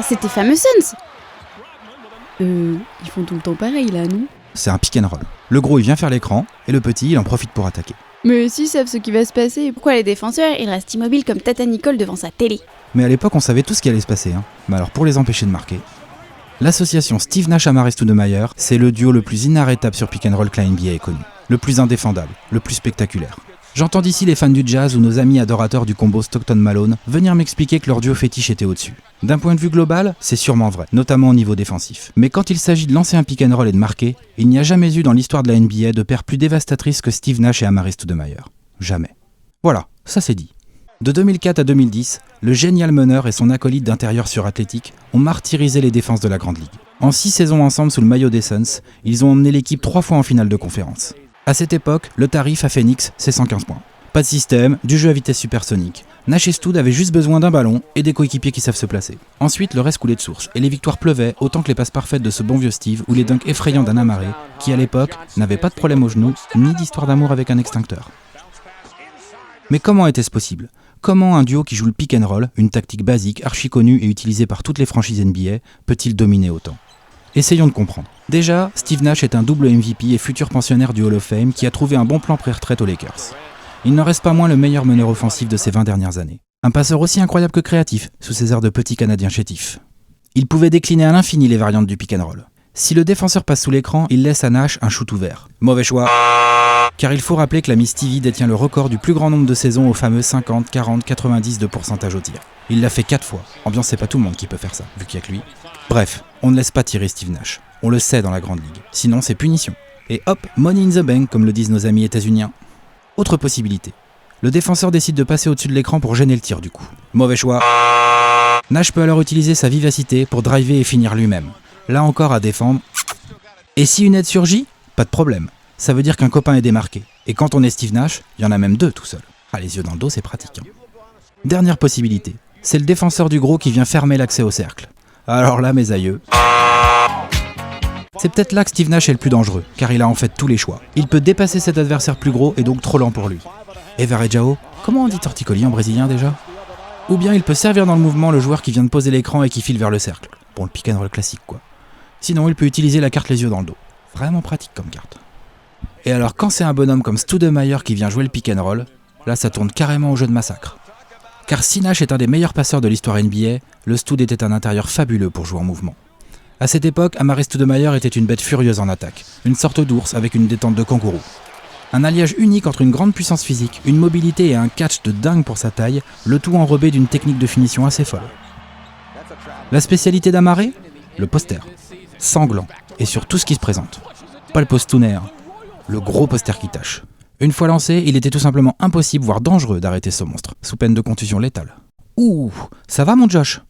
c'est tes fameux Suns. Ils font tout le temps pareil là, non? C'est un pick and roll. Le gros il vient faire l'écran, et le petit il en profite pour attaquer. Mais s'ils savent ce qui va se passer, pourquoi les défenseurs, ils restent immobiles comme Tata Nicole devant sa télé? Mais à l'époque on savait tout ce qui allait se passer, hein. Mais alors pour les empêcher de marquer, l'association Steve Nash-Amaris Stoudemire, c'est le duo le plus inarrêtable sur pick and roll que la NBA ait connu. Le plus indéfendable, le plus spectaculaire. J'entends d'ici les fans du jazz ou nos amis adorateurs du combo Stockton-Malone venir m'expliquer que leur duo fétiche était au-dessus. D'un point de vue global, c'est sûrement vrai, notamment au niveau défensif. Mais quand il s'agit de lancer un pick and roll et de marquer, il n'y a jamais eu dans l'histoire de la NBA de paire plus dévastatrice que Steve Nash et Amaris Stoudemire. Jamais. Voilà, ça c'est dit. De 2004 à 2010, le génial meneur et son acolyte d'intérieur surathlétique ont martyrisé les défenses de la Grande Ligue. En 6 saisons ensemble sous le maillot des Suns, ils ont emmené l'équipe 3 fois en finale de conférence. À cette époque, le tarif à Phoenix, c'est 115 points. Pas de système, du jeu à vitesse supersonique. Nash et Stoud avaient juste besoin d'un ballon et des coéquipiers qui savent se placer. Ensuite, le reste coulait de source, et les victoires pleuvaient autant que les passes parfaites de ce bon vieux Steve ou les dunks effrayants d'Anna Marais, qui à l'époque n'avait pas de problème au genou, ni d'histoire d'amour avec un extincteur. Mais comment était-ce possible ? Comment un duo qui joue le pick and roll, une tactique basique, archi connue et utilisée par toutes les franchises NBA, peut-il dominer autant ? Essayons de comprendre. Déjà, Steve Nash est un double MVP et futur pensionnaire du Hall of Fame qui a trouvé un bon plan pré-retraite aux Lakers. Il n'en reste pas moins le meilleur meneur offensif de ces 20 dernières années. Un passeur aussi incroyable que créatif, sous ses airs de petit Canadien chétif. Il pouvait décliner à l'infini les variantes du pick and roll. Si le défenseur passe sous l'écran, il laisse à Nash un shoot ouvert. Mauvais choix. Car il faut rappeler que l'ami Stevie détient le record du plus grand nombre de saisons au fameux 50, 40, 90 de pourcentage au tir. Il l'a fait 4 fois. Ambiance, c'est pas tout le monde qui peut faire ça, vu qu'il y a que lui. Bref, on ne laisse pas tirer Steve Nash. On le sait dans la Grande Ligue. Sinon, c'est punition. Et hop, money in the bank, comme le disent nos amis états-uniens. Autre possibilité. Le défenseur décide de passer au-dessus de l'écran pour gêner le tir du coup. Mauvais choix. Nash peut alors utiliser sa vivacité pour driver et finir lui-même. Là encore à défendre. Et si une aide surgit, pas de problème. Ça veut dire qu'un copain est démarqué. Et quand on est Steve Nash, il y en a même 2 tout seul. Ah, les yeux dans le dos, c'est pratique. Hein. Dernière possibilité. C'est le défenseur du gros qui vient fermer l'accès au cercle. Alors là, mes aïeux. C'est peut-être là que Steve Nash est le plus dangereux, car il a en fait tous les choix. Il peut dépasser cet adversaire plus gros et donc trop lent pour lui. Et Varejao, comment on dit torticolis en brésilien déjà ? Ou bien il peut servir dans le mouvement le joueur qui vient de poser l'écran et qui file vers le cercle. Bon, le pick and roll classique quoi. Sinon, il peut utiliser la carte les yeux dans le dos. Vraiment pratique comme carte. Et alors quand c'est un bonhomme comme Stoudemire qui vient jouer le pick and roll, là ça tourne carrément au jeu de massacre. Car si Nash est un des meilleurs passeurs de l'histoire NBA, le Stoud était un intérieur fabuleux pour jouer en mouvement. À cette époque, Amaris Stoudemire était une bête furieuse en attaque, une sorte d'ours avec une détente de kangourou. Un alliage unique entre une grande puissance physique, une mobilité et un catch de dingue pour sa taille, le tout enrobé d'une technique de finition assez folle. La spécialité d'Amaré ? Le poster. Sanglant, et sur tout ce qui se présente. Pas le postooner, le gros poster qui tâche. Une fois lancé, il était tout simplement impossible, voire dangereux, d'arrêter ce monstre, sous peine de contusion létale. Ouh, ça va mon Josh ?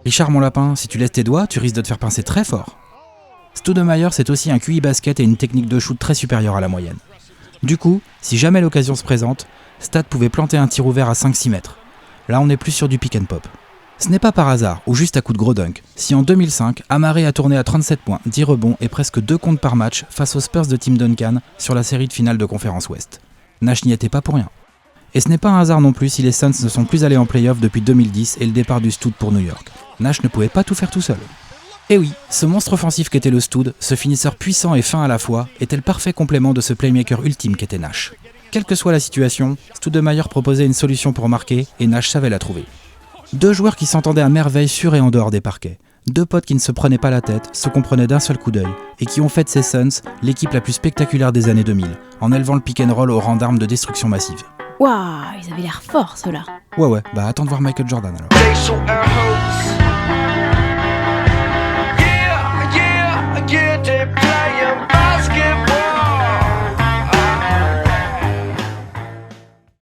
Richard mon lapin, si tu laisses tes doigts, tu risques de te faire pincer très fort. Stoudemire, c'est aussi un QI basket et une technique de shoot très supérieure à la moyenne. Du coup, si jamais l'occasion se présente, Stade pouvait planter un tir ouvert à 5-6 mètres. Là, on est plus sur du pick and pop. Ce n'est pas par hasard, ou juste à coup de gros dunk, si en 2005, Amaré a tourné à 37 points, 10 rebonds et presque 2 comptes par match face aux Spurs de Tim Duncan sur la série de finale de conférence Ouest. Nash n'y était pas pour rien. Et ce n'est pas un hasard non plus si les Suns ne sont plus allés en play-off depuis 2010 et le départ du Stoud pour New York. Nash ne pouvait pas tout faire tout seul. Et oui, ce monstre offensif qu'était le Stoud, ce finisseur puissant et fin à la fois, était le parfait complément de ce playmaker ultime qu'était Nash. Quelle que soit la situation, Stoudemire proposait une solution pour marquer et Nash savait la trouver. 2 joueurs qui s'entendaient à merveille sur et en dehors des parquets. 2 potes qui ne se prenaient pas la tête, se comprenaient d'un seul coup d'œil, et qui ont fait de ces Suns l'équipe la plus spectaculaire des années 2000, en élevant le pick and roll au rang d'arme de destruction massive. Waouh, ils avaient l'air forts ceux-là. Ouais, bah attends de voir Michael Jordan alors.